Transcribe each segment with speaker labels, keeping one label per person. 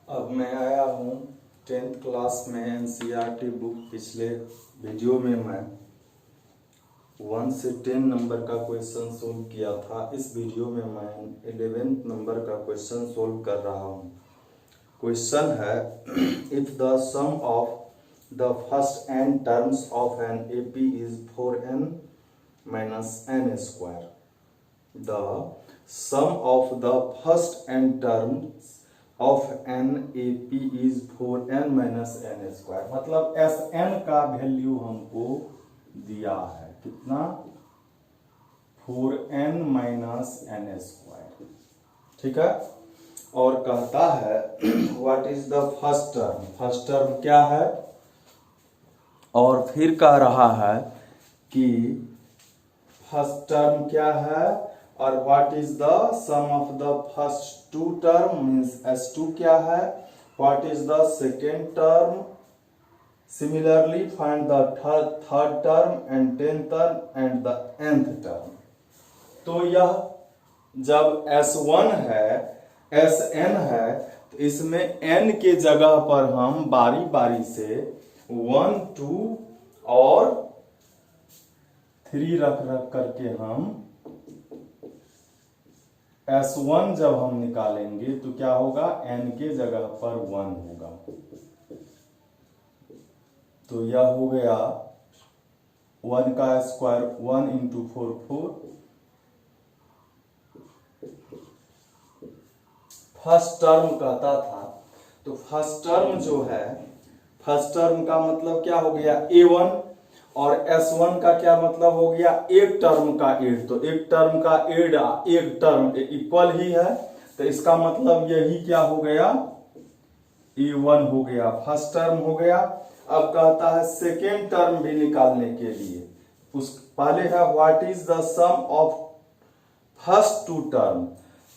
Speaker 1: अब मैं आया हूँ 10th क्लास में एनसीईआरटी बुक। पिछले वीडियो में मैं 1 से 10 नंबर का क्वेश्चन सोल्व किया था। इस वीडियो में मैं 11th नंबर का क्वेश्चन सोल्व कर रहा हूँ। क्वेश्चन है if the sum of the first n terms of an AP is 4n minus n square. The sum of the first n terms of an AP is 4n minus n square. मतलब Sn का value हमको दिया है कितना, 4n minus n square। ठीक है, और कहता है what is the first term. First term क्या है, और फिर कह रहा है कि फर्स्ट टर्म क्या है और what is the sum of the first two term means S2 क्या है, what is the second term, similarly find the third term and 10th term and the nth term. तो यह जब S1 है Sn है तो इसमें n के जगह पर हम बारी बारी से 1 2 और 3 रख करके हम S1 जब हम निकालेंगे तो क्या होगा, n के जगह पर 1 होगा। तो यह हो गया 1 का स्क्वायर 1 इंटू 4 4। फर्स्ट टर्म कहता था, तो फर्स्ट टर्म जो है, फर्स्ट टर्म का मतलब क्या हो गया A1 और S1 का क्या मतलब हो गया, एक टर्म का एड। तो एक टर्म का एड एक टर्म इक्वल ही है, तो इसका मतलब यही क्या हो गया, A1 हो गया, फर्स्ट टर्म हो गया। अब कहता है सेकेंड टर्म भी निकालने के लिए, उस पहले है what is the sum of first two term.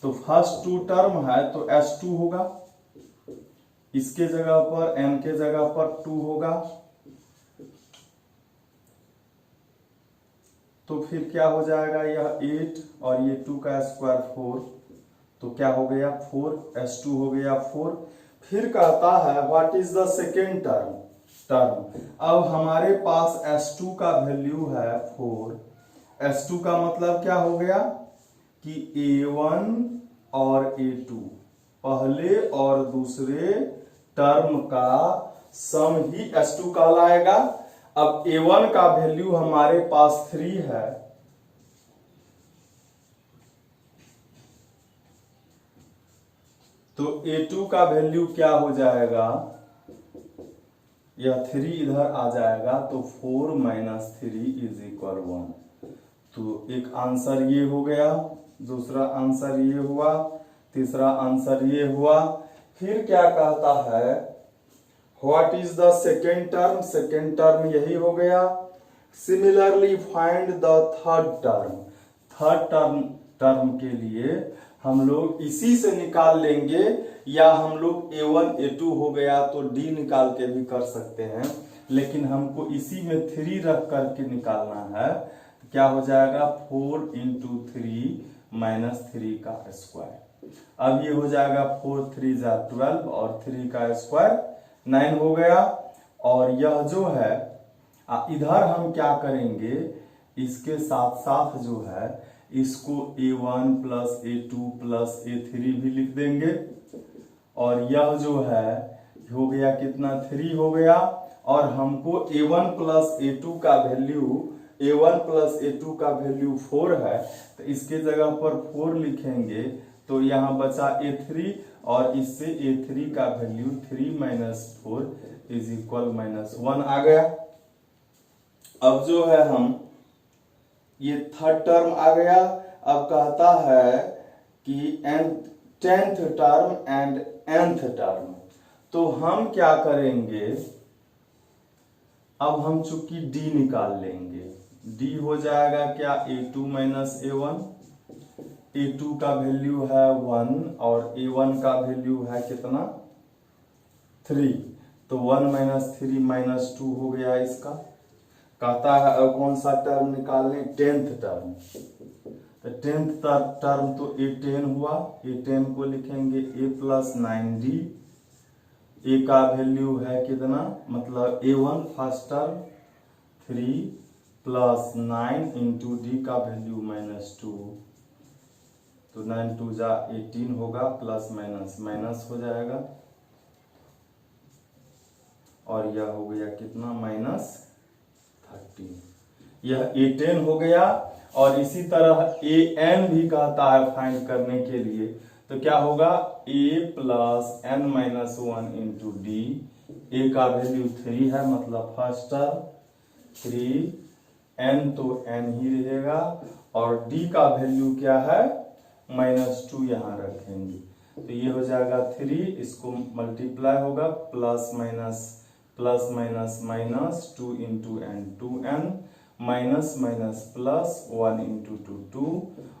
Speaker 1: तो फर्स्ट टू टर्म है तो S2 होगा, इसके जगह पर n के जगह पर 2 होगा। तो फिर क्या हो जाएगा, यह 8 और ये 2 का स्क्वायर 4, तो क्या हो गया 4, S2 हो गया 4। फिर कहता है what is the second term. अब हमारे पास S2 का वैल्यू है 4। S2 का मतलब क्या हो गया कि A1 और A2 पहले और दूसरे टर्म का सम ही S2 कहलाएगा। अब A1 का वैल्यू हमारे पास 3 है, तो A2 का वैल्यू क्या हो जाएगा, यह 3 इधर आ जाएगा, तो 4 माइनस 3 इज इक्वल 1। तो एक आंसर ये हो गया, दूसरा आंसर ये हुआ, तीसरा आंसर ये हुआ। फिर क्या कहता है what is the second term. Second term यही हो गया। Similarly find the third term. Third term के लिए हम लोग इसी से निकाल लेंगे, या हम लोग A1 A2 हो गया तो D निकाल के भी कर सकते हैं, लेकिन हमको इसी में 3 रख करके निकालना है। तो क्या हो जाएगा 4 इंटू 3 माइनस 3 का स्क्वायर। अब ये हो जाएगा 4 3 जा 12 और 3 का स्क्वायर 9 हो गया। और यह जो है इधर हम क्या करेंगे, इसके साथ साथ जो है इसको A1 plus A2 plus A3 भी लिख देंगे। और यह जो है हो गया कितना, 3 हो गया। और हमको A1 प्लस A2 का वैल्यू, A1 प्लस A2 का वैल्यू 4 है, तो इसके जगह पर 4 लिखेंगे, तो यहाँ बचा A3 और इससे A3 का value 3 minus 4 is equal minus 1 आ गया। अब जो है हम ये थर्ड टर्म आ गया। अब कहता है कि 10th term and nth term. तो हम क्या करेंगे, अब हम चूंकि D निकाल लेंगे, D हो जाएगा क्या, A2 माइनस A1। A2 का वैल्यू है 1 और A1 का वैल्यू है कितना, 3। तो 1 माइनस 3 माइनस 2 हो गया इसका। कहता है अब कौन सा टर्म निकालने, 10th टर्म। तो 10th टर्म तो A10 हुआ, A10 को लिखेंगे A प्लस 9D ए का वैल्यू है कितना, मतलब A1 first term 3 plus 9 into D का वैल्यू -2, तो 9 2 जा 18 होगा, प्लस माइनस माइनस हो जाएगा, और यह हो गया कितना -13, यह A10 हो गया। और इसी तरह AN भी कहता है फाइंड करने के लिए, तो क्या होगा A plus n minus 1 into d, a का वैल्यू 3 है मतलब फर्स्ट टर्म 3, n तो n ही रहेगा, और d का वैल्यू क्या है -2 यहाँ रखेंगे, तो ये हो जाएगा 3, इसको मल्टीप्लाई होगा plus minus minus 2 into n 2n minus minus plus 1 into 2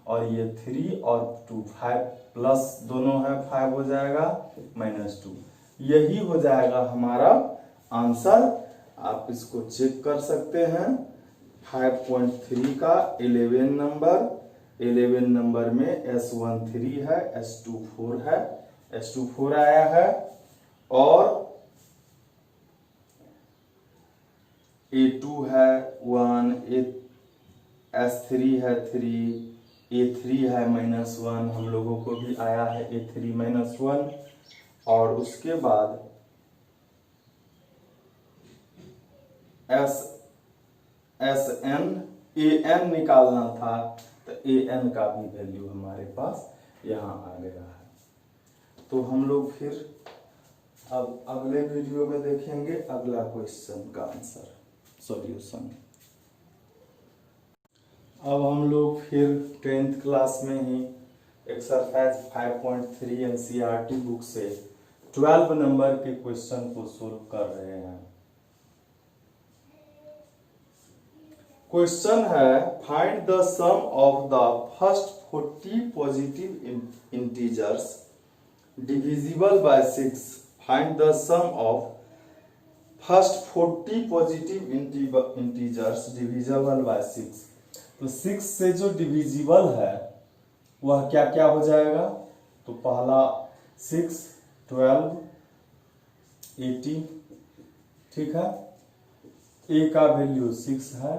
Speaker 1: और ये 3 और 2 5 प्लस दोनों है 5 हो जाएगा -2, यही हो जाएगा हमारा आंसर। आप इसको चेक कर सकते हैं 5.3 का 11 नंबर में S13 है, S24 है, S24 आया है, और A2 है 1, S3 है 3, A3 है -1, हम लोगों को भी आया है A3 -1, और उसके बाद SN AN निकालना था, तो AN का भी वैल्यू हमारे पास यहाँ आ गया है। तो हम लोग फिर अब अगले वीडियो में देखेंगे अगला क्वेश्चन का आंसर सॉल्यूशन। अब हम लोग फिर 10th क्लास में ही एक्सरसाइज 5.3 एनसीईआरटी बुक से 12 नंबर के क्वेश्चन को सोल्व कर रहे हैं। क्वेश्चन है find the sum of the first 40 positive integers divisible by 6। Find the sum of first 40 positive integers divisible by 6। तो 6 से जो डिविजिबल है वह क्या क्या हो जाएगा, तो पहला 6 12 18, ठीक है, ए का वैल्यू 6 है,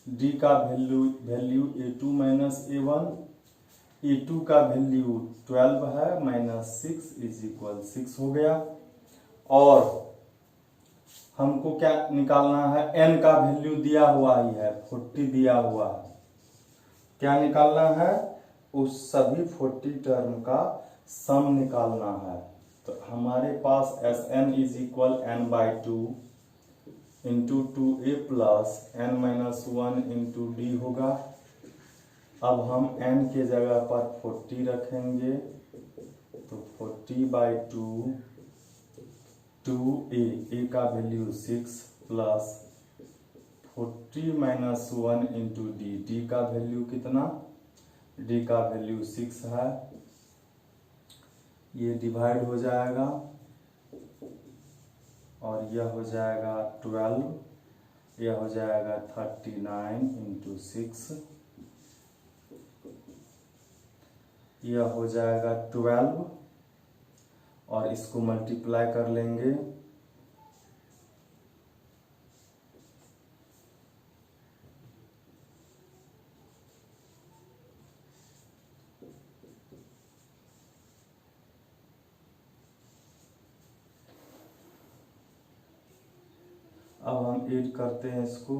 Speaker 1: डी का value A2 minus A1, A2 का वैल्यू 12 है, -6 इज इक्वल 6 हो गया। और हमको क्या निकालना है, n का वैल्यू दिया हुआ ही है 40 दिया हुआ है, क्या निकालना है, उस सभी 40 टर्म का सम निकालना है। तो हमारे पास Sn is equal n/2 into 2a plus n-1 into D होगा। अब हम n के जगह पर 40 रखेंगे, तो 40/2 2a का वैल्यू 6 प्लस 40-1 इंटू डी का वैल्यू कितना, डी का वैल्यू 6 है, ये डिवाइड हो जाएगा और यह हो जाएगा 12, यह हो जाएगा 39 इंटू 6, यह हो जाएगा 12 और इसको मल्टीप्लाई कर लेंगे, अब हम ऐड करते हैं इसको,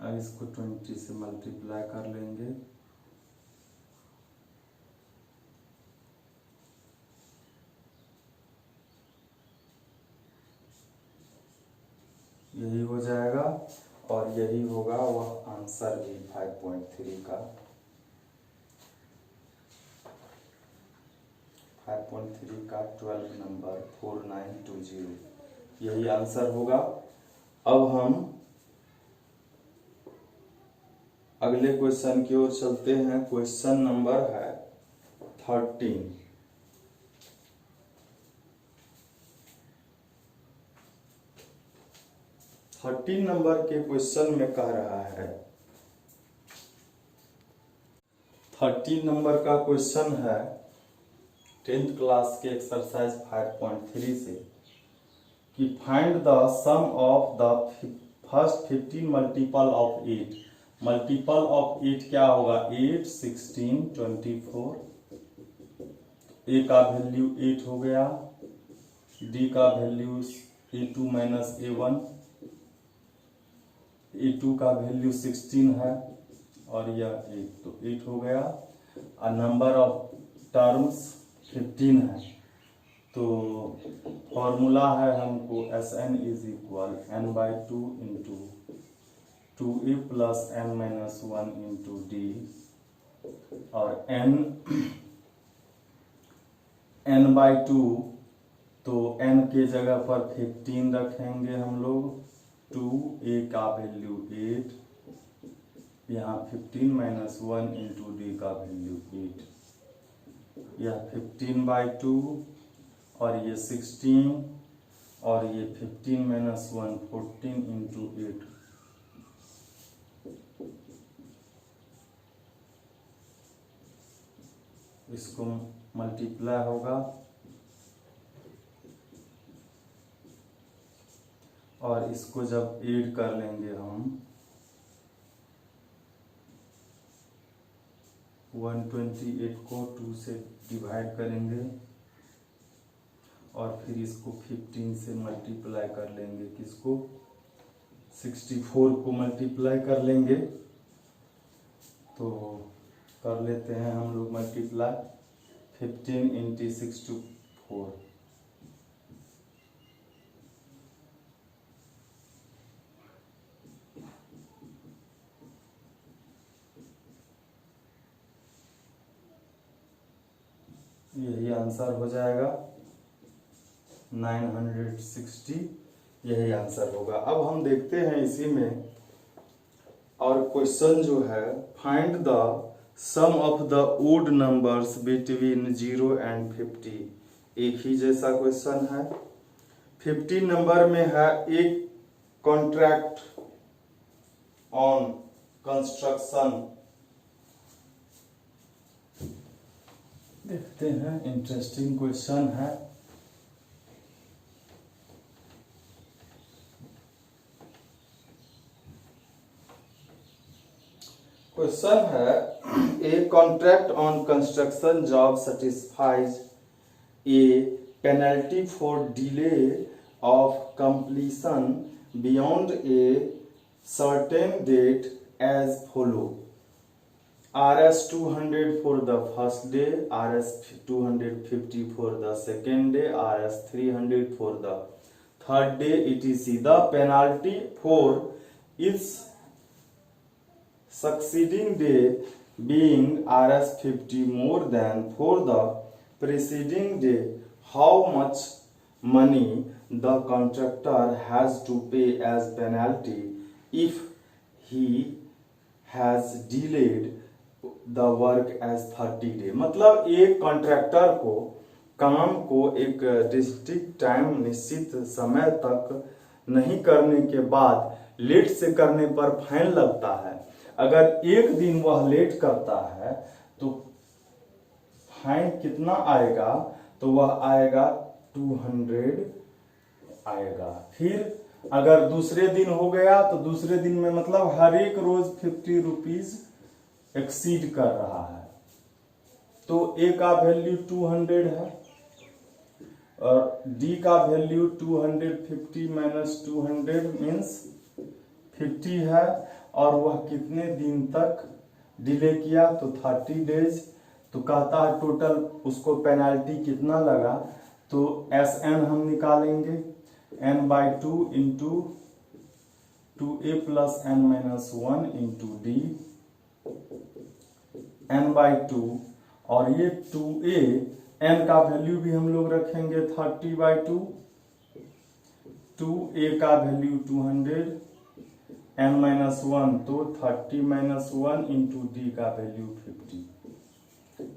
Speaker 1: अब इसको 20 से मल्टीप्लाई कर लेंगे, यही हो जाएगा और यही होगा वह आंसर भी 5.3 का 12 नंबर 4920, यही आंसर होगा। अब हम अगले क्वेश्चन की ओर चलते हैं। क्वेश्चन नंबर है 13। नंबर के क्वेश्चन में कह रहा है 13 नंबर का क्वेश्चन है 10th क्लास के एक्सरसाइज 5.3 से कि find the sum of the first 15 multiple of 8। Multiple of 8 क्या होगा? 8, 16, 24। ए का वैल्यू 8 हो गया, डी का value A2 minus A1, A2 का वैल्यू 16 है और यह 8, तो 8 हो गया। और नंबर ऑफ टर्म्स 15 है, तो फॉर्मूला है हमको Sn is equal n/2 into 2a plus n minus 1 into d, और n/2 तो n के जगह पर 15 रखेंगे हम लोग। 2a का वैल्यू 8, यहाँ 15 माइनस 1 इंटू डी का वैल्यू 8, यह 15/2 और ये 16 और ये 15 माइनस 1 14 इंटू 8। इसको मल्टीप्लाई होगा और इसको जब ऐड कर लेंगे हम 128 को 2 से डिवाइड करेंगे और फिर इसको 15 से मल्टीप्लाई कर लेंगे। किसको? 64 को मल्टीप्लाई कर लेंगे। तो कर लेते हैं हम लोग मल्टीप्लाई। 15 इंटू 64, यही आंसर हो जाएगा 960, यही आंसर होगा। अब हम देखते हैं इसी में और क्वेश्चन जो है find the sum of the odd numbers between 0 and 50। एक ही जैसा क्वेश्चन है। 50 नंबर में है एक कॉन्ट्रैक्ट ऑन कंस्ट्रक्शन। देखते हैं, इंटरेस्टिंग क्वेश्चन है। क्वेश्चन है a contract on construction job satisfies a penalty for delay of completion beyond a certain date as follow. RS 200 for the first day, RS 250 for the second day, RS 300 for the third day, etc. The penalty for each succeeding day being RS 50 more than for the preceding day. How much money the contractor has to pay as penalty if he has delayed the work as 30 day. मतलब एक contractor को काम को एक district time, निश्चित समय तक नहीं करने के बाद लेट से करने पर फाइन लगता है। अगर एक दिन वह लेट करता है तो फाइन कितना आएगा? तो वह आएगा 200 आएगा। फिर अगर दूसरे दिन हो गया तो दूसरे दिन में मतलब हर एक रोज 50 रुपीज एक्सीड कर रहा है, तो ए का वैल्यू 200 है और डी का वैल्यू 250 माइनस 200 मीन्स 50 है, और वह कितने दिन तक डिले किया? तो 30 डेज। तो कहता है टोटल उसको पेनल्टी कितना लगा? तो Sn हम निकालेंगे n/2 into 2a plus n minus 1 into D n/2, और ये 2a, n का वैल्यू भी हम लोग रखेंगे 30/2, 2a का वैल्यू 200, n माइनस 1 तो 30 माइनस 1 इंटू डी का वैल्यू 50।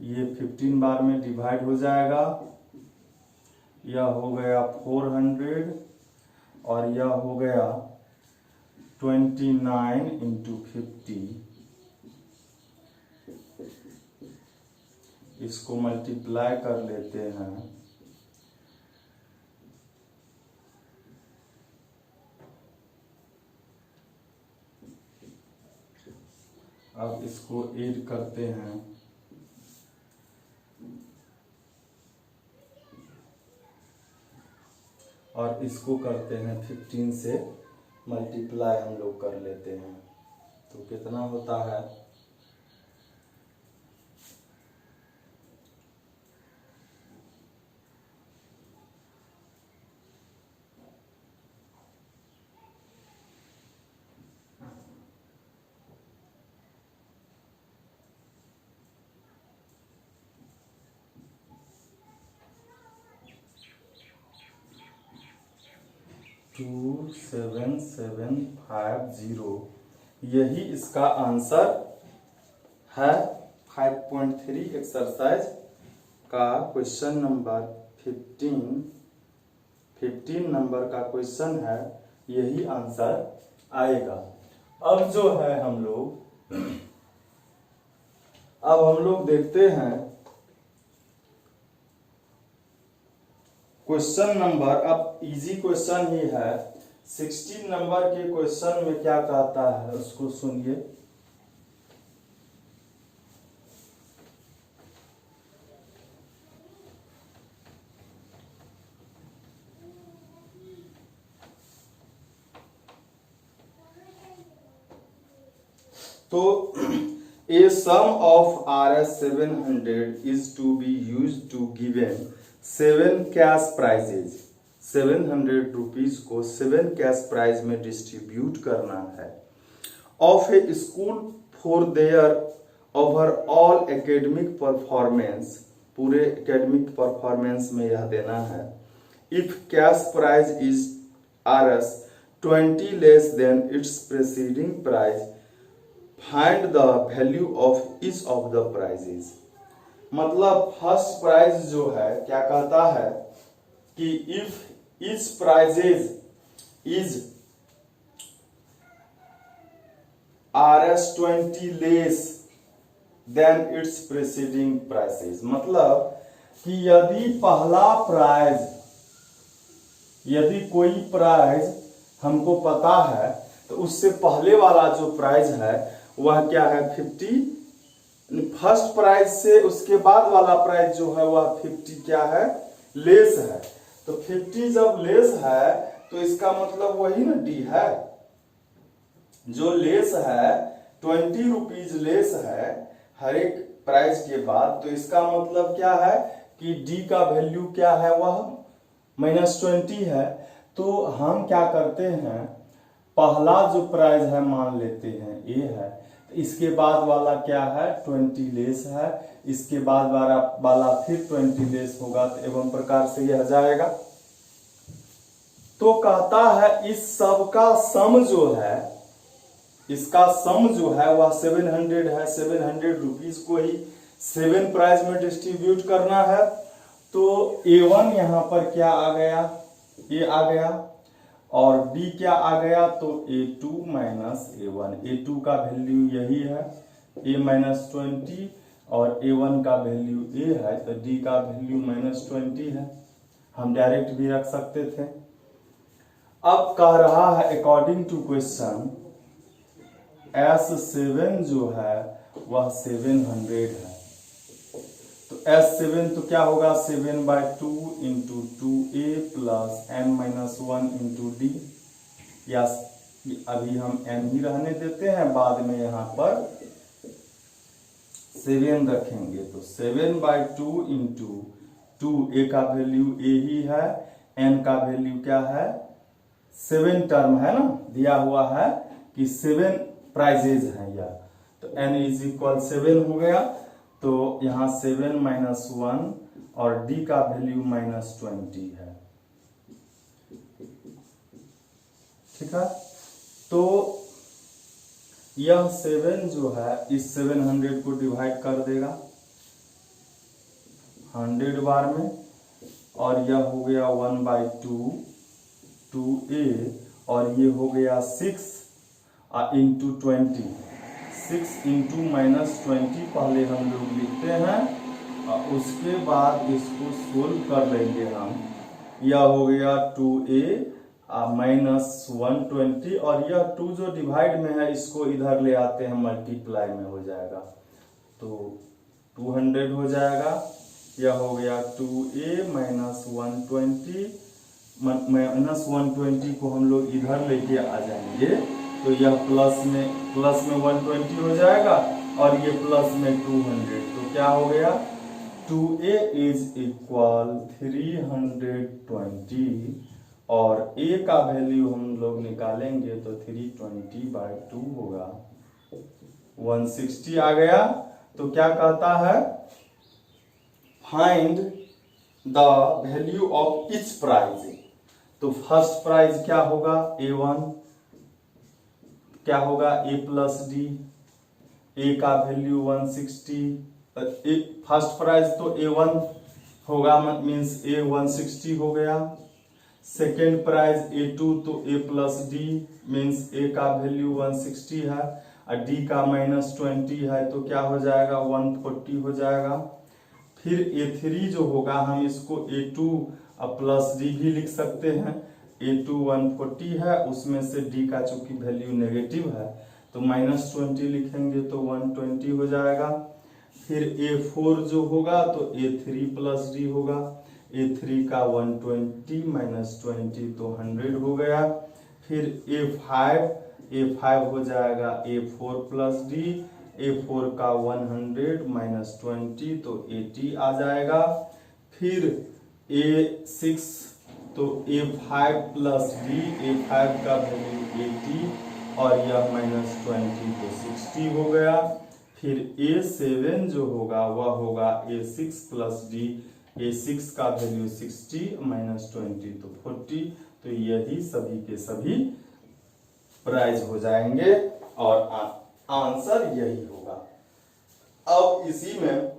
Speaker 1: ये 15 बार में डिवाइड हो जाएगा। यह हो गया 400 और यह हो गया 29 इंटू 50, इसको मल्टीप्लाई कर लेते हैं। अब इसको ऐड करते हैं। और इसको करते हैं 15 से मल्टीप्लाई हम लोग कर लेते हैं, तो कितना होता है 27750। यही इसका आंसर है 5.3 एक्सरसाइज का क्वेश्चन नंबर 15 नंबर का क्वेश्चन है, यही आंसर आएगा। अब जो है हम लोग देखते हैं क्वेश्चन नंबर, अब इजी क्वेश्चन ही है। 16 नंबर के क्वेश्चन में क्या कहता है उसको सुनिए। तो a sum of Rs 700 is to be used to given 7 cash prizes. 700 rupees को 7 कैश प्राइज में डिस्ट्रीब्यूट करना है। Of a school for their overall academic performance, पूरे एकेडमिक परफॉर्मेंस में यह देना है। If cash prize is Rs 20 less than its preceding prize, find the value of each of the prizes. मतलब first prize जो है क्या कहता है कि if each prizes is Rs 20 less than its preceding prices. मतलब कि यदि पहला प्राइज, यदि कोई प्राइज हमको पता है तो उससे पहले वाला जो प्राइज है वह क्या है 50। फर्स्ट प्राइज से उसके बाद वाला प्राइज जो है वह 50 क्या है लेस है। तो 50 जब लेस है तो इसका मतलब वही ना डी है, जो लेस है 20 रुपीज लेस है हर एक प्राइज के बाद। तो इसका मतलब क्या है कि डी का वैल्यू क्या है वह -20 है। तो हम क्या करते हैं, पहला जो प्राइज है मान लेते हैं ए है, तो इसके बाद वाला क्या है 20 लेस है, इसके बाद वाला फिर 20 लेस होगा, तो एवं प्रकार से यह जाएगा। तो कहता है इस सब का सम जो है, इसका सम जो है वह 700 है। 700 रुपीज को ही 7 प्राइज में डिस्ट्रीब्यूट करना है। तो A1 यहां पर क्या आ गया, ए आ गया, और डी क्या आ गया तो A2 माइनस A1। A2 का वैल्यू यही है A -20 और A1 का वैल्यू A है, तो डी का वैल्यू -20 है। हम डायरेक्ट भी रख सकते थे। अब कह रहा है अकॉर्डिंग टू क्वेश्चन S7 जो है वह 700 है। तो S7 तो क्या होगा 7/2 into 2A plus n-1 into D, या अभी हम n ही रहने देते हैं, बाद में यहां पर 7 रखेंगे। तो 7/2 इंटू 2A का वैल्यू A ही है, n का वैल्यू क्या है 7 टर्म है ना, दिया हुआ है कि 7 प्राइजेज हैं यह, तो n इज इक्वल 7 हो गया। तो यहां 7 - 1 और d का वैल्यू -20 है। ठीक है, तो यह 7 जो है इस 700 को डिवाइड कर देगा 100 बार में, और यह हो गया 1/2 2A, और ये हो गया 6 इंटू 20। 6 इंटू -20 पहले हम लोग लिखते हैं और उसके बाद इसको सोल्व कर लेंगे हम। यह हो गया 2a माइनस 120, और यह 2 जो डिवाइड में है इसको इधर ले आते हैं, मल्टीप्लाई में हो जाएगा तो 200 हो जाएगा। यह हो गया 2a माइनस 120, माइनस 120 को हम लोग इधर लेके आ जाएंगे तो यह प्लस में 120 हो जाएगा और ये प्लस में 200, तो क्या हो गया 2a इज इक्वल 320, और a का वैल्यू हम लोग निकालेंगे तो 320/2 होगा, 160 आ गया। तो क्या कहता है, find the value of each prize. तो फर्स्ट प्राइज क्या होगा, A1, क्या होगा a प्लस डी, a का वैल्यू 160, फर्स्ट प्राइज तो A1 होगा, मीन्स a 160 हो गया। सेकेंड प्राइज A2 तो a plus D, means a का वैल्यू 160 है और d का -20 है तो क्या हो जाएगा 140 हो जाएगा। फिर A3 जो होगा हम इसको A2 प्लस डी भी लिख सकते हैं, A2 140 है, उसमें से d का चूंकि वैल्यू नेगेटिव है तो -20 लिखेंगे तो 120 हो जाएगा। फिर A4 जो होगा तो A3 प्लस डी होगा, A3 का 120 -20 तो 100 हो गया। फिर A5 हो जाएगा A4 प्लस डी, A4 का 100 -20 तो 80 आ जाएगा। फिर A6 तो A5 प्लस डी, A5 का वैल्यू 80 और यह -20 तो 60 हो गया। फिर A7 जो होगा वह होगा A6 प्लस डी, A6 का वैल्यू 60 -20 तो 40, तो यही सभी के सभी प्राइज हो जाएंगे और आंसर यही होगा। अब इसी में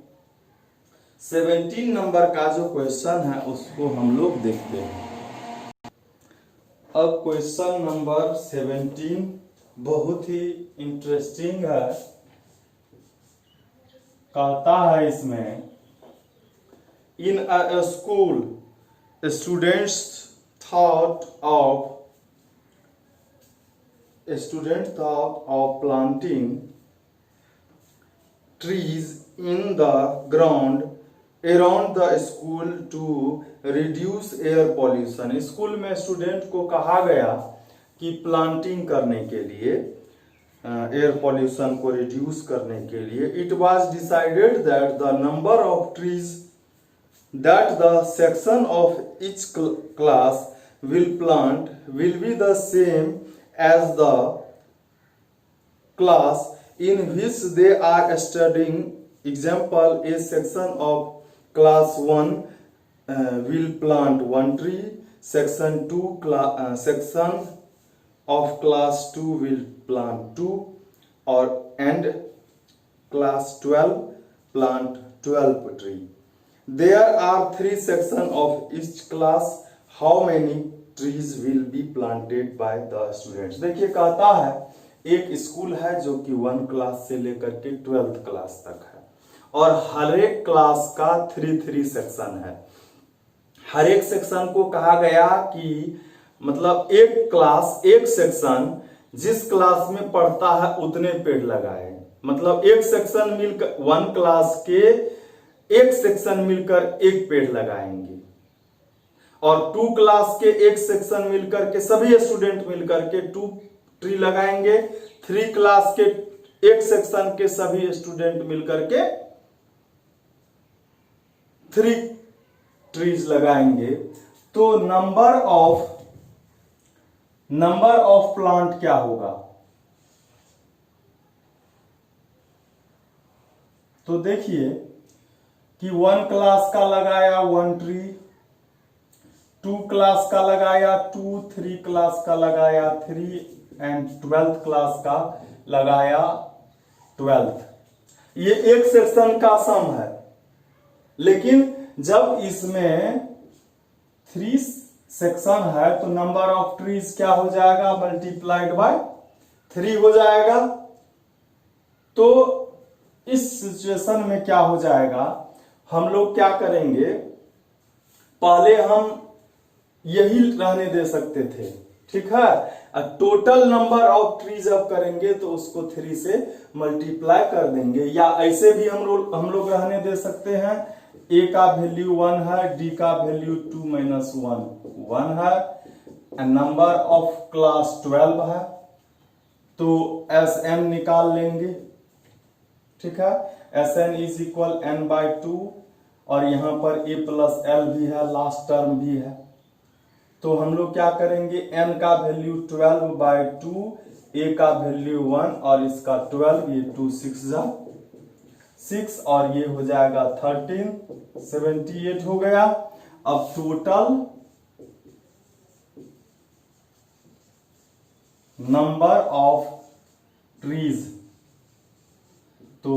Speaker 1: 17 नंबर का जो क्वेश्चन है उसको हम लोग देखते हैं। अब क्वेश्चन नंबर 17 बहुत ही इंटरेस्टिंग है। कहता है इसमें, in a school students thought of planting trees in the ground around the school to reduce air pollution। School में स्टूडेंट को कहा गया कि प्लांटिंग करने के लिए, एयर पॉल्यूशन को रिड्यूस करने के लिए, it was decided that the number of trees that the section of each class will plant will be the same as the class in which they are studying. Example, a section of class 1 will plant 1 tree, section of class 2 will plant 2, or and class 12 plant 12 tree. There are 3 sections of each class. How many trees will be planted by the students? देखिए कहता है एक school है जो कि 1 class से लेकर के 12th क्लास तक है और हर एक क्लास का 3 सेक्शन है। हर एक सेक्शन को कहा गया कि मतलब एक क्लास, एक सेक्शन जिस क्लास में पढ़ता है उतने पेड़ लगाए। मतलब एक सेक्शन मिलकर 1 क्लास के एक सेक्शन मिलकर एक पेड़ लगाएंगे और 2 क्लास के एक सेक्शन मिलकर के सभी स्टूडेंट मिलकर के 2 ट्री लगाएंगे। 3 क्लास के एक सेक्शन के सभी स्टूडेंट मिलकर के 3 ट्रीज लगाएंगे। तो नंबर ऑफ प्लांट क्या होगा? तो देखिए कि 1 क्लास का लगाया 1 ट्री, 2 क्लास का लगाया 2, 3 क्लास का लगाया 3 एंड 12th क्लास का लगाया 12th। ये एक सेक्शन का सम है, लेकिन जब इसमें 3 सेक्शन है तो नंबर ऑफ ट्रीज क्या हो जाएगा, मल्टीप्लाइड बाय 3 हो जाएगा। तो इस सिचुएशन में क्या हो जाएगा, हम लोग क्या करेंगे, पहले हम यही रहने दे सकते थे, ठीक है। टोटल नंबर ऑफ ट्री जब करेंगे तो उसको 3 से मल्टीप्लाई कर देंगे, या ऐसे भी हम लोग रहने दे सकते हैं। ए का वैल्यू 1 है, डी का वैल्यू 2 माइनस 1 है, नंबर ऑफ क्लास 12 है, तो एस एन निकाल लेंगे, ठीक है। S n is equal n/2, और यहां पर a प्लस एल भी है, लास्ट टर्म भी है। तो हम लोग क्या करेंगे, n का वैल्यू 12/2, a का वैल्यू 1 और इसका 12, ये 2 6 और ये हो जाएगा 13, 78 हो गया। अब टोटल नंबर ऑफ ट्रीज, तो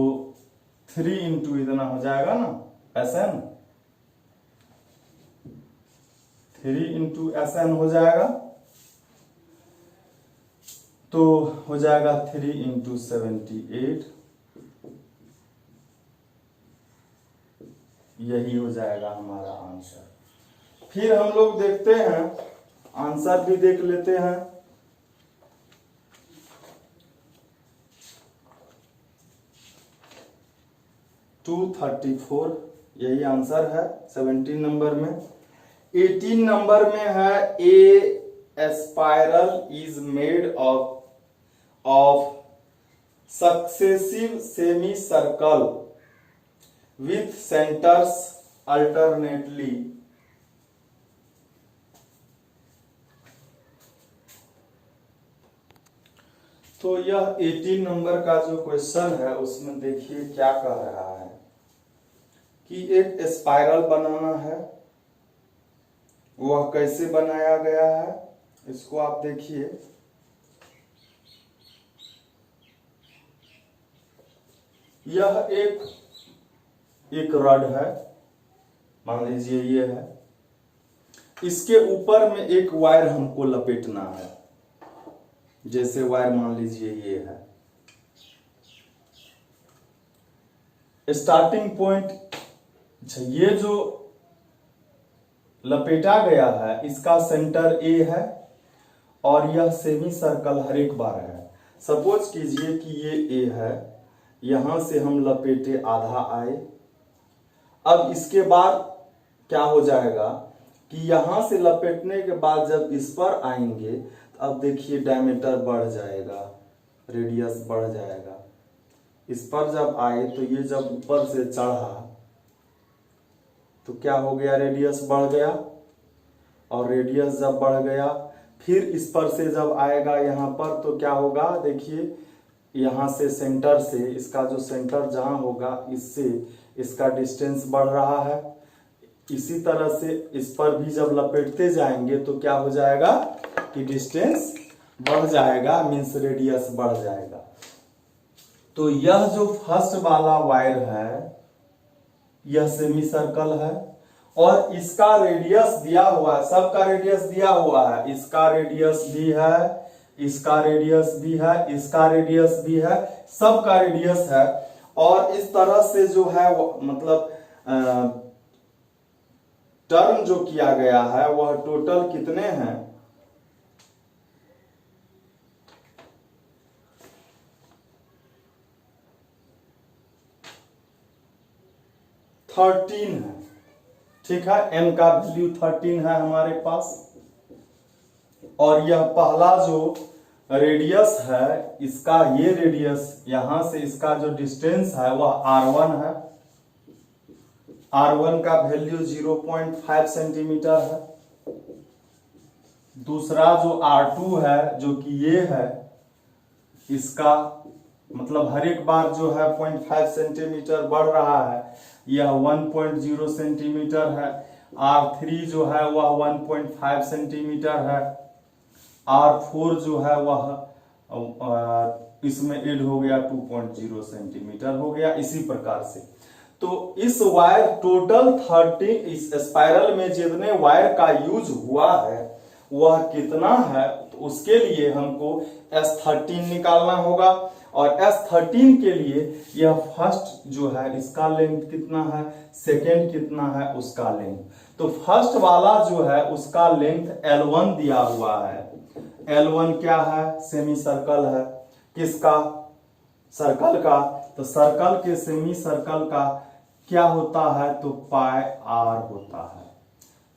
Speaker 1: 3 इंटू इतना हो जाएगा ना Sn, 3 इंटू Sn हो जाएगा, तो हो जाएगा 3 इंटू 78, यही हो जाएगा हमारा आंसर। फिर हम लोग देखते हैं, आंसर भी देख लेते हैं। टू 34, यही आंसर है 17 नंबर में। 18 नंबर में है a spiral is made of successive semicircle with centres alternately. तो यह 18 नंबर का जो क्वेश्चन है उसमें देखिए क्या कह रहा है कि एक स्पाइरल बनाना है। वह कैसे बनाया गया है इसको आप देखिए। यह एक रड है, मान लीजिए ये है, इसके ऊपर में एक वायर हमको लपेटना है। जैसे वायर मान लीजिए ये है, स्टार्टिंग पॉइंट, ये जो लपेटा गया है इसका सेंटर ए है और यह सेमी सर्कल हर एक बार है। सपोज कीजिए कि ये ए है, यहां से हम लपेटे आधा आए। अब इसके बाद क्या हो जाएगा कि यहां से लपेटने के बाद जब इस पर आएंगे तो अब देखिए डायमीटर बढ़ जाएगा, रेडियस बढ़ जाएगा। इस पर जब आए तो ये जब ऊपर से चढ़ा तो क्या हो गया, रेडियस बढ़ गया। और रेडियस जब बढ़ गया फिर इस पर से जब आएगा यहाँ पर तो क्या होगा, देखिए यहाँ से सेंटर से, इसका जो सेंटर जहां होगा इससे इसका डिस्टेंस बढ़ रहा है। इसी तरह से इस पर भी जब लपेटते जाएंगे तो क्या हो जाएगा कि डिस्टेंस बढ़ जाएगा, मीन्स रेडियस बढ़ जाएगा। तो यह जो फर्स्ट वाला वायर है यह सेमी सर्कल है और इसका रेडियस दिया हुआ है, सबका रेडियस दिया हुआ है। इसका रेडियस भी है, इसका रेडियस भी है, इसका रेडियस भी है, सबका रेडियस है। और इस तरह से जो है मतलब टर्म जो किया गया है वह टोटल कितने हैं, 13 है, ठीक है। n का वैल्यू 13 है हमारे पास। और यह पहला जो रेडियस है इसका, ये रेडियस यहां से इसका जो डिस्टेंस है वह r1 है। r1 का वैल्यू 0.5 सेंटीमीटर है। दूसरा जो r2 है जो कि ये है, इसका मतलब हर एक बार जो है 0.5 सेंटीमीटर बढ़ रहा है, यह 1.0 सेंटीमीटर है। r3 जो है वह 1.5 सेंटीमीटर है। r4 जो है वह इसमें ऐड हो गया 2.0 सेंटीमीटर हो गया। इसी प्रकार से तो इस वायर टोटल 13, इस स्पाइरल में जितने वायर का यूज हुआ है वह कितना है, तो उसके लिए हमको S13 निकालना होगा। और S13 के लिए यह फर्स्ट जो है इसका लेंथ कितना है, सेकेंड कितना है उसका लेंथ। तो फर्स्ट वाला जो है उसका लेंथ L1 दिया हुआ है। L1 क्या है, सेमी सर्कल है, किसका, सर्कल का। तो सर्कल के सेमी सर्कल का क्या होता है, तो पाई आर होता है।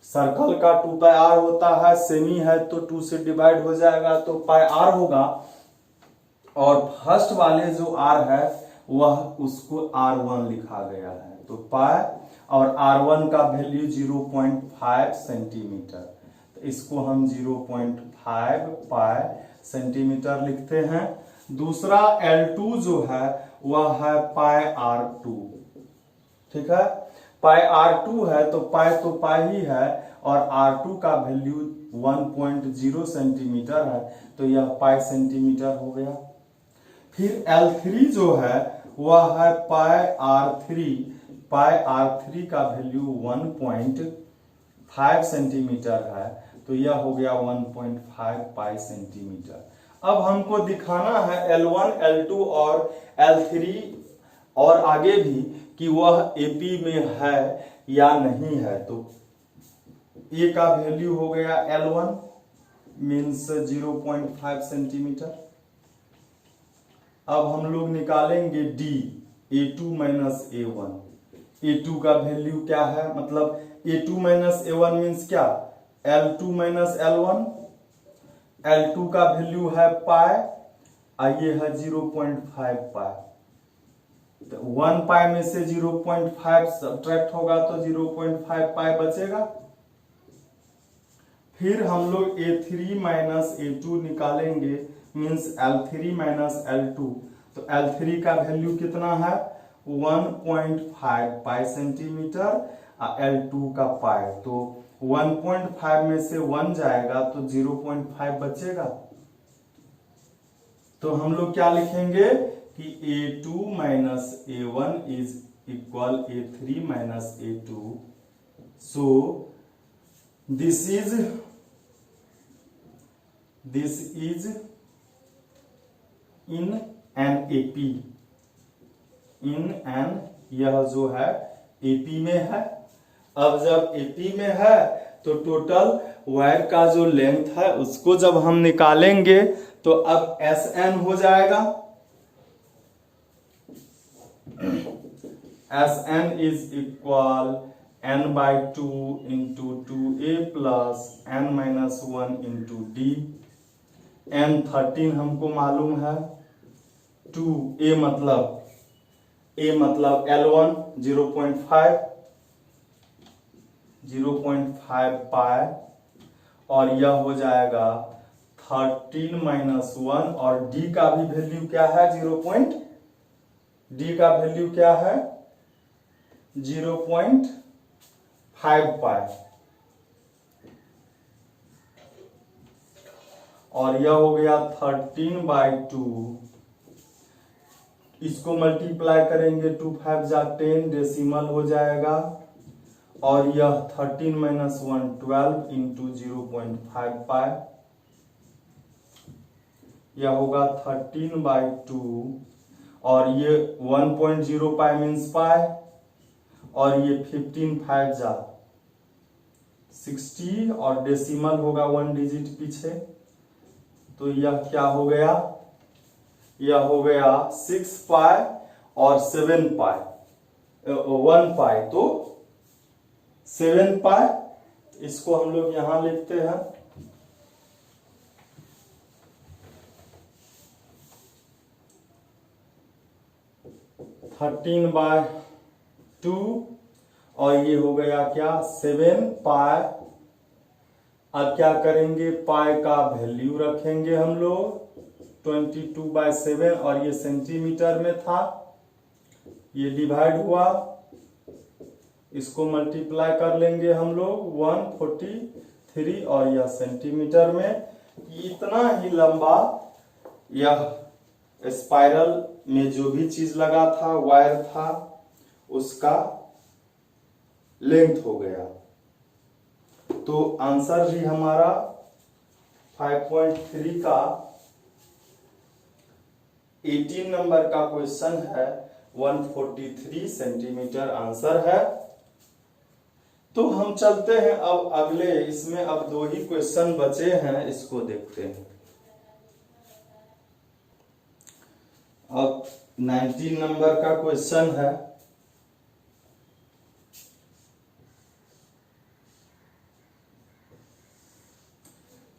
Speaker 1: सर्कल का 2 पाई आर होता है, सेमी है तो 2 से डिवाइड हो जाएगा तो पाई आर होगा। और फर्स्ट वाले जो आर है वह उसको R1 लिखा गया है, तो पाई और R1 का वैल्यू 0.5 सेंटीमीटर, तो इसको हम 0.5 पाई सेंटीमीटर लिखते हैं। दूसरा L2 जो है वह है पाई R2, ठीक है। पाई R2 है तो पाई ही है और R2 का वैल्यू 1.0 सेंटीमीटर है, तो यह पाई सेंटीमीटर हो गया। फिर L3 जो है वह है पाई R3 का वैल्यू 1.5 सेंटीमीटर है, तो यह हो गया 1.5 पाई सेंटीमीटर। अब हमको दिखाना है L1, L2 और L3 और आगे भी कि वह AP में है या नहीं है। तो A का वैल्यू हो गया L1 मीन्स 0.5 सेंटीमीटर। अब हम लोग निकालेंगे D, A2 minus A1। A2 का वैल्यू क्या है, मतलब A2 माइनस A1 मीन्स क्या, L2 माइनस L1। L2 का वैल्यू है पाई और ये है 0.5 पाई, तो 1 पाई में से 0.5 सब्ट्रैक्ट होगा तो 0.5 पाई बचेगा। फिर हम लोग A3 माइनस A2 निकालेंगे मीन्स L3 माइनस L2, तो L3 का वैल्यू कितना है 1.5 पाई सेंटीमीटर और L2 का पाई, तो 1.5 में से 1 जाएगा तो 0.5 बचेगा। तो हम लोग क्या लिखेंगे कि A2 minus A1 is equal A3 minus A2, so this is in an AP, in an, यह जो है AP में है। अब जब AP में है तो टोटल वायर का जो लेंथ है उसको जब हम निकालेंगे तो अब SN हो जाएगा, SN is equal n/2 into 2A plus n minus 1 into D। N13 हमको मालूम है, 2A मतलब L1 0.5 पाई और यह हो जाएगा 13 माइनस 1 और D का भी वैल्यू क्या है, D का वैल्यू क्या है 0.5 पाई और यह हो गया 13/2। इसको मल्टीप्लाई करेंगे 2 5 जा 10, डेसिमल हो जाएगा और यह 13 माइनस 1 12 इंटू 0.5 पाई, यह होगा 13/2 और ये 1.0 पाई मीन्स पाई और ये 15 5 जा 60 और डेसिमल होगा 1 डिजिट पीछे, तो यह क्या हो गया, यह हो गया 6 पाई और 7 पाई, 1 पाई तो 7 पाई। इसको हम लोग यहां लिखते हैं, थर्टीन बाय 2 और ये हो गया क्या 7 पाई। अब क्या करेंगे, पाई का वैल्यू रखेंगे हम लोग 22/7 और ये सेंटीमीटर में था, ये डिवाइड हुआ, इसको मल्टीप्लाई कर लेंगे हम लोग 143 और यह सेंटीमीटर में। इतना ही लंबा यह स्पाइरल में जो भी चीज लगा था, वायर था, उसका लेंथ हो गया। तो आंसर भी हमारा 5.3 का 18 नंबर का क्वेश्चन है, 143 सेंटीमीटर आंसर है। तो हम चलते हैं अब अगले, इसमें अब 2 ही क्वेश्चन बचे हैं, इसको देखते हैं। अब 19 नंबर का क्वेश्चन है,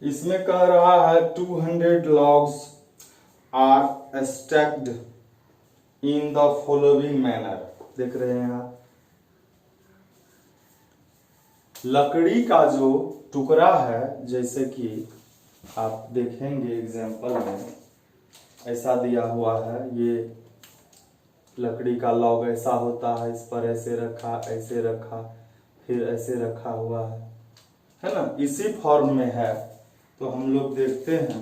Speaker 1: इसमें कह रहा है 200 logs are stacked in the following manner. देख रहे हैं आप, लकड़ी का जो टुकड़ा है, जैसे कि आप देखेंगे एग्जाम्पल में ऐसा दिया हुआ है, ये लकड़ी का लॉग ऐसा होता है, इस पर ऐसे रखा, ऐसे रखा, फिर ऐसे रखा हुआ है ना, इसी फॉर्म में है। तो हम लोग देखते हैं,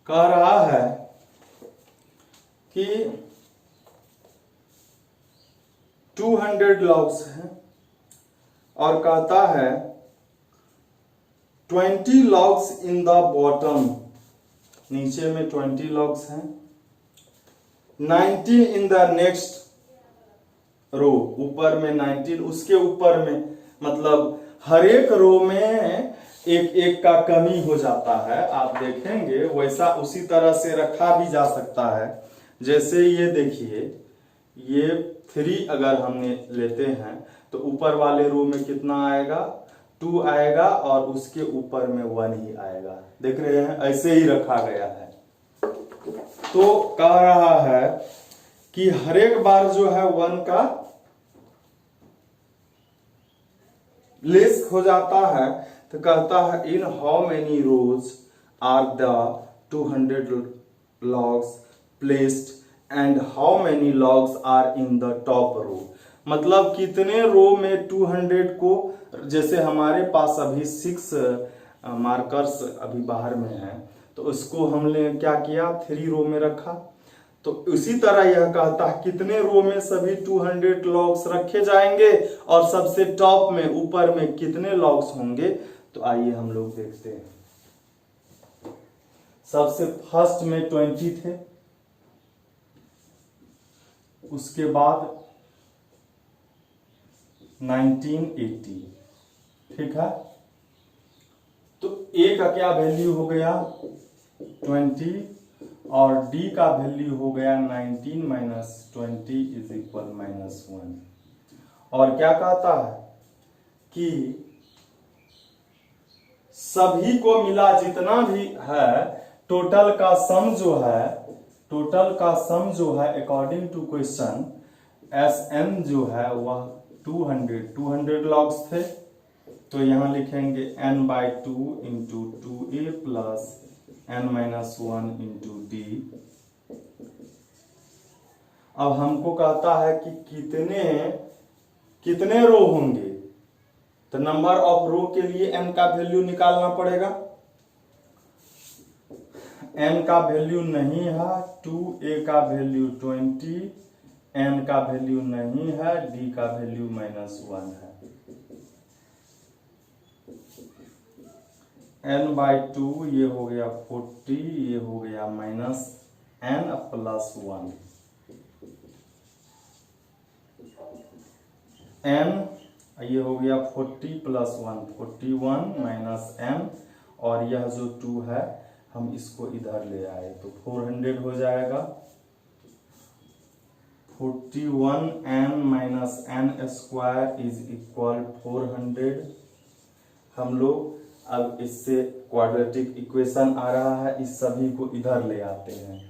Speaker 1: कह रहा है कि 200 लॉग्स हैं और कहता है 20 लॉग्स इन द बॉटम, नीचे में 20 लॉग्स हैं, 19 इन द नेक्स्ट रो, ऊपर में 19, उसके ऊपर में, मतलब हर एक रो में एक एक का कमी हो जाता है। आप देखेंगे वैसा उसी तरह से रखा भी जा सकता है। जैसे ये देखिए, ये 3 अगर हमने लेते हैं तो ऊपर वाले रो में कितना आएगा, 2 आएगा और उसके ऊपर में 1 ही आएगा। देख रहे हैं, ऐसे ही रखा गया है। तो कह रहा है कि हर एक बार जो है 1 का लेस हो जाता है। तो कहता है in how many rows are the 200 logs placed and how many logs are in the top row. मतलब कितने रो में 200 को, जैसे हमारे पास अभी 6 मार्कर्स अभी बाहर में है, तो उसको हमने क्या किया, 3 रो में रखा। तो उसी तरह यह कहता है कितने रो में सभी 200 लॉग्स रखे जाएंगे और सबसे टॉप में, ऊपर में कितने लॉग्स होंगे। तो आइए हम लोग देखते हैं। सबसे फर्स्ट में 20 थे, उसके बाद 19, 80, ठीक है। तो ए का क्या वैल्यू हो गया, 20, और डी का वैल्यू हो गया 19 माइनस 20 इज इक्वल -1। और क्या कहता है कि सभी को मिला जितना भी है, टोटल का सम जो है, टोटल का सम जो है अकॉर्डिंग टू क्वेश्चन, SN जो है वह 200 लॉग्स थे। तो यहां लिखेंगे n/2 into 2a plus n-1 into D. अब हमको कहता है कि कितने रो होंगे, तो नंबर ऑफ रो के लिए n का वैल्यू निकालना पड़ेगा। n का वैल्यू नहीं है, 2a का वैल्यू 20, n का वैल्यू नहीं है, d का वैल्यू -1 है। n/2 ये हो गया 40, ये हो गया -n प्लस 1, n ये हो गया 40 प्लस 1, 41 माइनस n, और यह जो 2 है हम इसको इधर ले आए तो 400 हो जाएगा। 41n minus n square is equal 400। हम लोग अब इससे क्वाड्रेटिक इक्वेशन आ रहा है, इस सभी को इधर ले आते हैं।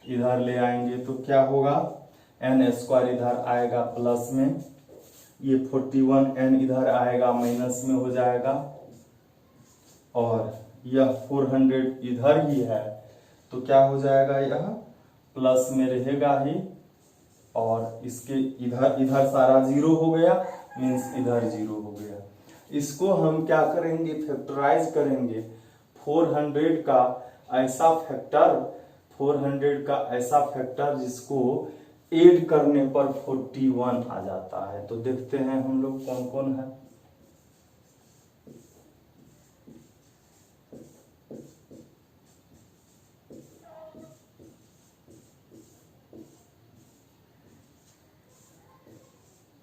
Speaker 1: इधर ले आएंगे तो क्या होगा, n स्क्वायर इधर आएगा प्लस में, ये 41n इधर आएगा माइनस में हो जाएगा, और यह 400 इधर ही है तो क्या हो जाएगा, यह प्लस में रहेगा ही, और इसके इधर सारा 0 हो गया, मीन्स इधर 0 हो गया। इसको हम क्या करेंगे, फैक्टराइज करेंगे। 400 का ऐसा फैक्टर जिसको ऐड करने पर 41 आ जाता है। तो देखते हैं हम लोग कौन कौन है।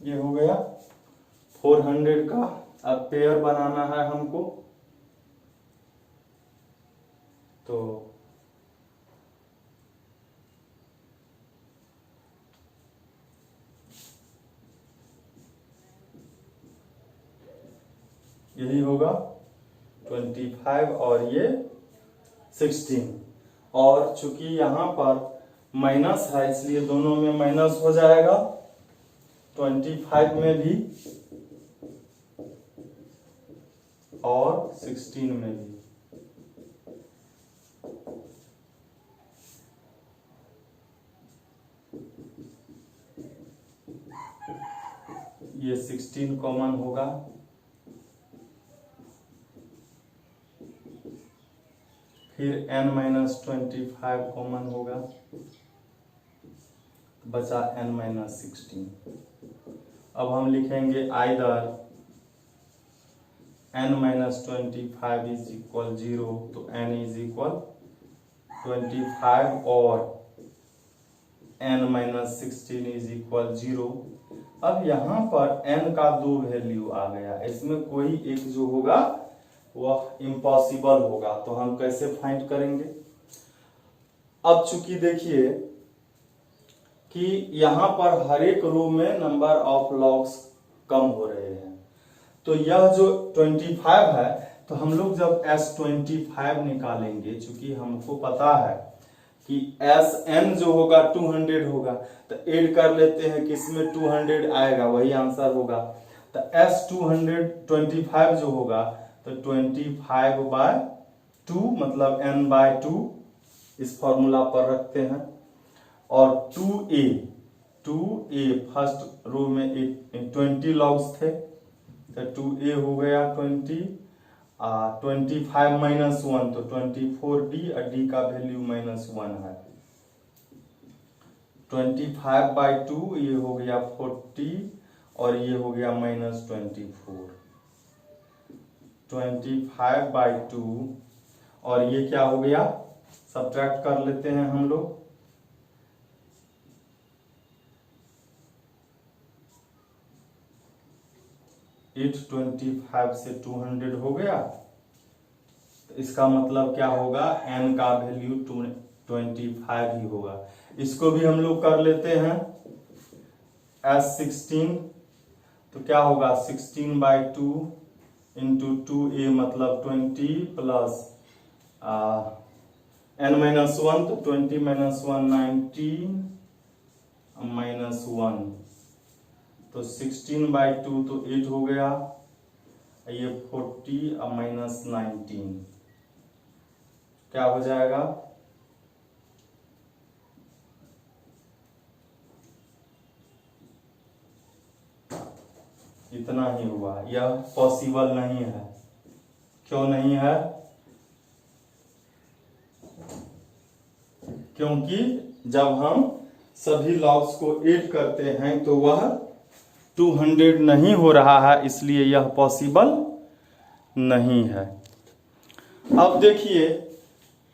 Speaker 1: ये हो गया 400 का। अब पेयर बनाना है हमको, तो यही होगा 25 और ये 16, और चूंकि यहां पर माइनस है इसलिए दोनों में माइनस हो जाएगा, 25 में भी और 16 में भी। ये 16 कॉमन होगा, फिर n-25 कॉमन होगा, बचा n-16। अब हम लिखेंगे आइदर n-25 इज इक्वल 0, तो n इज इक्वल 25 और n-16 इज इक्वल 0। अब यहाँ पर n का 2 वैल्यू आ गया, इसमें कोई एक जो होगा वह इम्पॉसिबल होगा, तो हम कैसे फाइंड करेंगे। अब चूंकि देखिए कि यहाँ पर हर एक रो में नंबर ऑफ लॉग्स कम हो रहे हैं, तो यह जो 25 है, तो हम लोग जब S25 निकालेंगे, चूंकि हमको पता है कि Sn जो होगा 200 होगा, तो ऐड कर लेते हैं कि इसमें 200 आएगा, वही आंसर होगा। तो S225 जो होगा तो 25/2 मतलब n/2 इस फॉर्मूला पर रखते हैं, और 2a फर्स्ट रो में 20 लॉग्स थे, तो 2a हो गया 20, 25 माइनस 1 तो 24d, और d का वैल्यू -1 है। 25/2 ये हो गया 40, और ये हो गया -24। 25/2 और ये क्या हो गया, सब्ट्रैक्ट कर लेते हैं हम लोग। 825 से 200 हो गया, तो इसका मतलब क्या होगा, n का वैल्यू 25 ही होगा। इसको भी हम लोग कर लेते हैं S16, तो क्या होगा 16/2 इंटू 2a मतलब 20 प्लस n-1, तो 20 - 1 19 -1, तो 16/2 तो 8 हो गया, ये 40 और -19 क्या हो जाएगा, इतना ही हुआ। यह पॉसिबल नहीं है। क्यों नहीं है, क्योंकि जब हम सभी लॉग्स को ऐड करते हैं तो वह 200 नहीं हो रहा है, इसलिए यह पॉसिबल नहीं है। अब देखिए,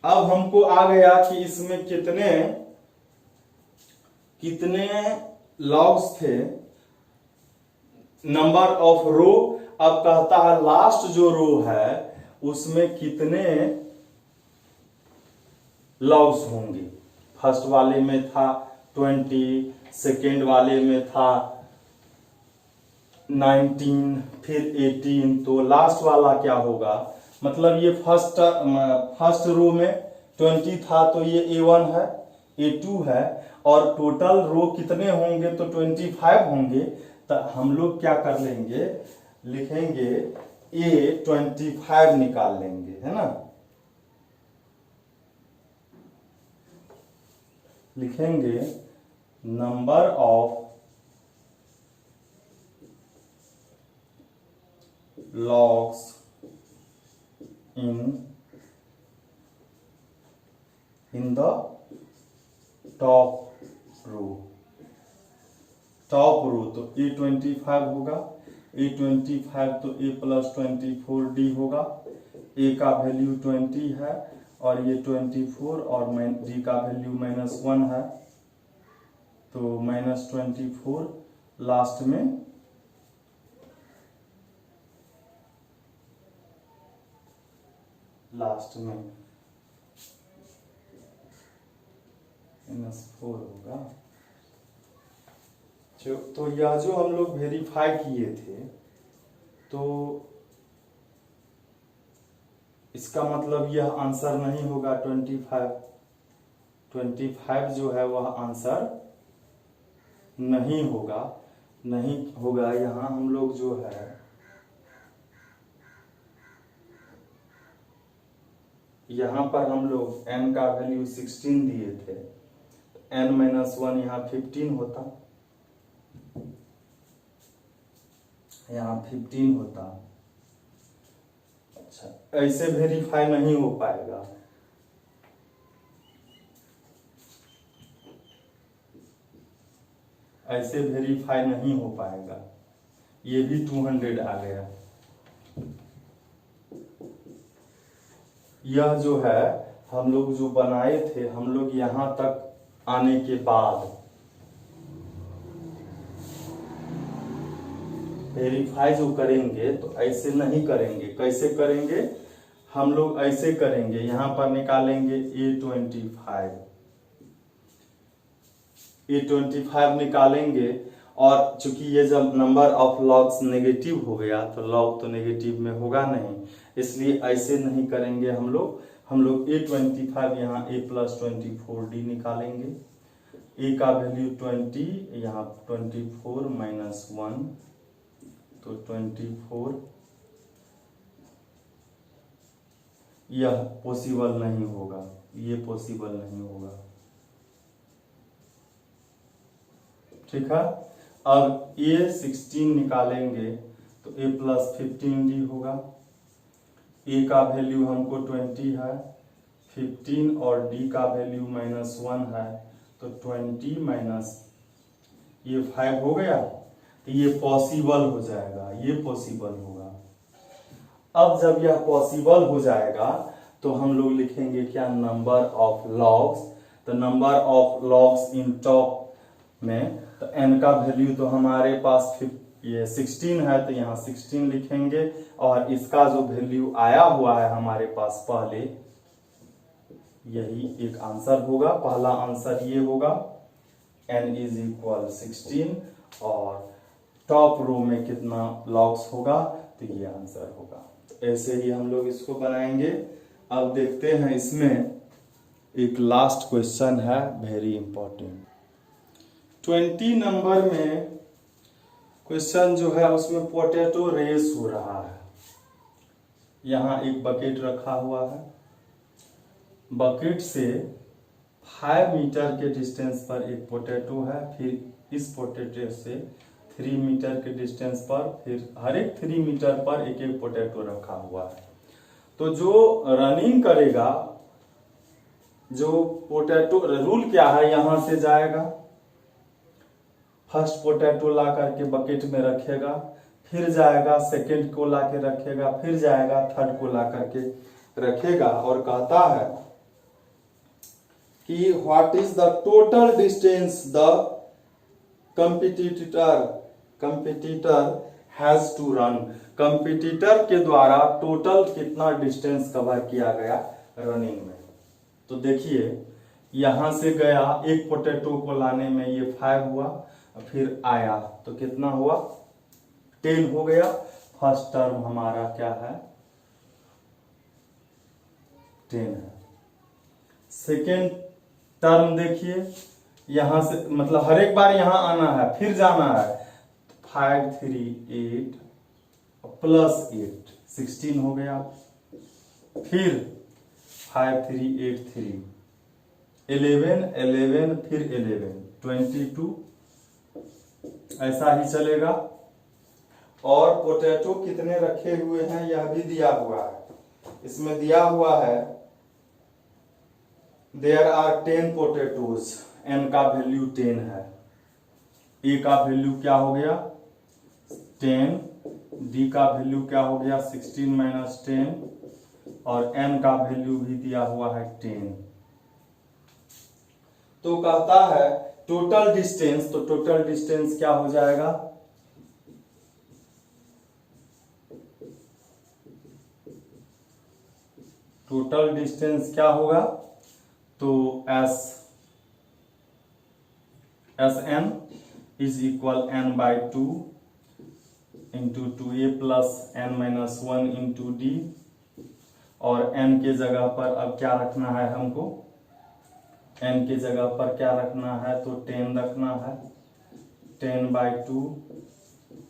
Speaker 1: अब हमको आ गया कि इसमें कितने लॉग्स थे, नंबर ऑफ रो। अब कहता है लास्ट जो रो है उसमें कितने लॉग्स होंगे। फर्स्ट वाले में था 20, सेकेंड वाले में था 19, फिर 18, तो लास्ट वाला क्या होगा, मतलब ये फर्स्ट रो में 20 था, तो ये A1 है, A2 है, और टोटल रो कितने होंगे, तो 25 होंगे। तो हम लोग क्या कर लेंगे, लिखेंगे A25 निकाल लेंगे, है ना। लिखेंगे number of logs in the top row. तो A25 होगा, A25 तो A + 24D होगा, A का वैल्यू 20 है और ये 24 और D का वैल्यू -1 है, तो -24 लास्ट में -4 होगा। तो यह जो हम लोग वेरीफाई किए थे, तो इसका मतलब यह आंसर नहीं होगा 25 जो है वह आंसर नहीं होगा। यहाँ हम लोग जो है यहाँ पर हम लोग n का वैल्यू 16 दिए थे, n-1 यहाँ 15 होता, यहाँ 15 होता। अच्छा, ऐसे वेरीफाई नहीं हो पाएगा। ऐसे वेरीफाई नहीं हो पाएगा। ये भी 200 आ गया। यह जो है हम लोग जो बनाए थे, हम लोग यहां तक आने के बाद वेरीफाई जो करेंगे तो ऐसे नहीं करेंगे। कैसे करेंगे? हम लोग ऐसे करेंगे, यहां पर निकालेंगे A25 निकालेंगे, और चूंकि ये जब नंबर ऑफ लॉग्स नेगेटिव हो गया तो लॉग तो नेगेटिव में होगा नहीं, इसलिए ऐसे नहीं करेंगे। हम लोग A25 यहाँ A+24D निकालेंगे। A का वैल्यू 20, यहाँ 24 - 1 तो 24। यह पॉसिबल नहीं होगा, ये पॉसिबल नहीं होगा। ठीक है। अब A16 निकालेंगे तो A+15D होगा। A का वैल्यू हमको 20 है, 15 और D का वैल्यू -1 है, तो 20 - ये 5 हो गया, तो ये पॉसिबल हो जाएगा, ये पॉसिबल होगा। अब जब यह पॉसिबल हो जाएगा तो हम लोग लिखेंगे क्या? Number of logs. तो नंबर ऑफ लॉग्स इन टॉप में, तो n का वैल्यू तो हमारे पास ये 16 है, तो यहाँ 16 लिखेंगे, और इसका जो वैल्यू आया हुआ है हमारे पास पहले, यही एक आंसर होगा। पहला आंसर ये होगा, n = 16, और टॉप रो में कितना लॉग्स होगा, तो ये आंसर होगा। तो ऐसे ही हम लोग इसको बनाएंगे। अब देखते हैं, इसमें एक लास्ट क्वेश्चन है, वेरी इंपॉर्टेंट। 20 नंबर में क्वेश्चन जो है उसमें पोटैटो रेस हो रहा है। यहाँ एक बकेट रखा हुआ है, बकेट से 5 मीटर के डिस्टेंस पर एक पोटैटो है, फिर इस पोटैटो से 3 मीटर के डिस्टेंस पर, फिर हर एक 3 मीटर पर एक एक पोटैटो रखा हुआ है। तो जो रनिंग करेगा, जो पोटैटो, रूल क्या है, यहां से जाएगा, फर्स्ट पोटैटो ला करके बकेट में रखेगा, फिर जाएगा सेकंड को ला के रखेगा, फिर जाएगा थर्ड को ला करके रखेगा, और कहता है कि what is the total distance the competitor has to run. Competitor के द्वारा टोटल कितना डिस्टेंस कवर किया गया रनिंग में। तो देखिए, यहां से गया, एक पोटैटो को लाने में ये 5 हुआ, फिर आया तो कितना हुआ? 10 हो गया। फर्स्ट टर्म हमारा क्या है? 10 है। सेकेंड टर्म देखिए, यहां से मतलब हर एक बार यहां आना है, फिर जाना है, 5 3 8 +8 16 हो गया, फिर 5 3 8 3 11 11 फिर 11 22, ऐसा ही चलेगा। और पोटैटो कितने रखे हुए हैं यह भी दिया हुआ है। इसमें दिया हुआ है देयर आर 10 पोटैटोज, n का वैल्यू 10 है, a का वैल्यू क्या हो गया? 10, d का वैल्यू क्या हो गया? 16 - 10, और n का वैल्यू भी दिया हुआ है 10। तो कहता है टोटल डिस्टेंस, तो टोटल डिस्टेंस क्या हो जाएगा, टोटल डिस्टेंस क्या होगा, तो s n is equal n by 2 into 2a plus n minus 1 into d, और n के जगह पर अब क्या रखना है हमको, n के जगह पर क्या रखना है, तो 10 रखना है, 10 बाई 2,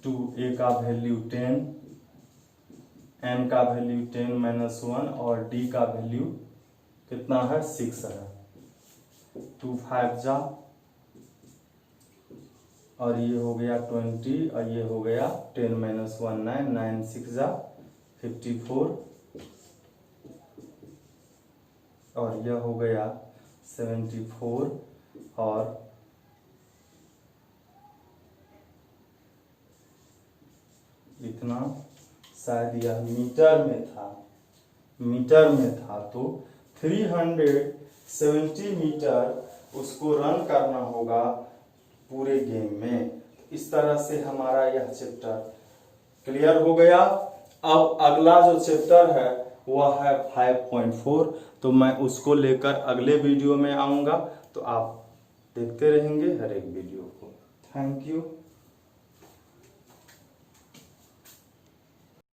Speaker 1: 2a का वैल्यू 10, n का वैल्यू 10 माइनस 1 और d का वैल्यू कितना है, 6 है, 2 5 जा, और ये हो गया 20 और ये हो गया 10 माइनस 1 9, 9 6 जा 54 और यह हो गया 74 और इतना, शायद यह मीटर में था तो 370 मीटर उसको रन करना होगा पूरे गेम में। इस तरह से हमारा यह चैप्टर क्लियर हो गया। अब अगला जो चैप्टर है वह है 5.4, तो मैं उसको लेकर अगले वीडियो में आऊंगा, तो आप देखते रहेंगे हर एक वीडियो को। Thank you.